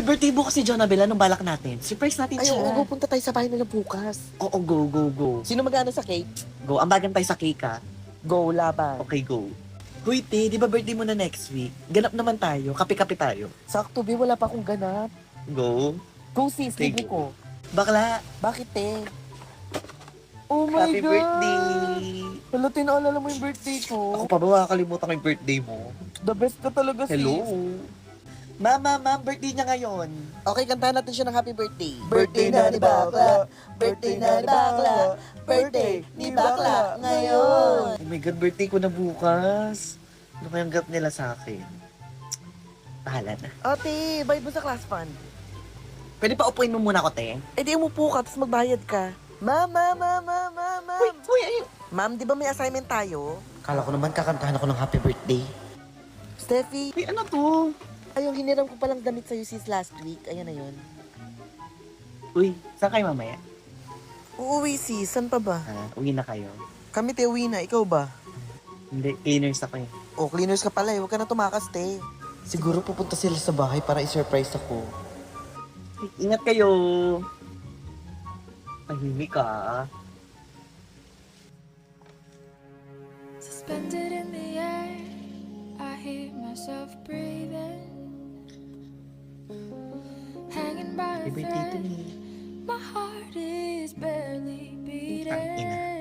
Uy, birthday bukas si Jonabel. Anong balak natin? Surprise natin Ay, siya. oo, punta tayo sa bahay nila bukas. Oo, go, go, go. Sino magana sa cake? Go. Ambagan tayo sa cake, ha? Go, laban. Okay, go. Huy, te, di ba birthday mo na next week? Ganap naman tayo. Kape-kape tayo. Sakto, be, wala pa akong ganap. Go. Go, sis, Okay, libre ko. Bakla, Bakit, te? Oh my happy God! birthday! Hala, tinaalala mo yung birthday Ako ko. pa ba makakalimutan ko yung birthday mo? The best ka talaga, Hello? sis. Ma'am, birthday niya ngayon. Okay, kantahan natin siya ng happy birthday. Birthday na ni Bakla. Birthday na ni Bakla. Birthday ni Bakla ngayon. Oh my God, birthday ko na bukas. Ano kayang gat nila sa akin? Bahala na. Ate, bayad mo sa class fund. Pwede pa upuin mo muna ako, te? Eh di umupo ka, tapos magbayad ka. Ma'am. Uy, ayun. Ma'am, di ba may assignment tayo? Kala ko naman kakantahan ako ng happy birthday. Steffi, Uy, ano to? ay yung hiniram ko palang damit sa'yo sis last week. Ayan na yun. Uy, saan kayo mamaya? Uuwi sis, saan pa ba? Uwi na kayo. Kami te, uwi na. Ikaw ba? Hindi, cleaners ako eh. O, cleaners ka pala eh. Huwag ka na tumakas te. Siguro pupunta sila sa bahay para i-surprise ako. Ingat kayo! Tahimik ka. Suspended in the air, I hear myself breathing. Hanging by a Happy birthday to thread, me. my heart is barely Tangina. beating.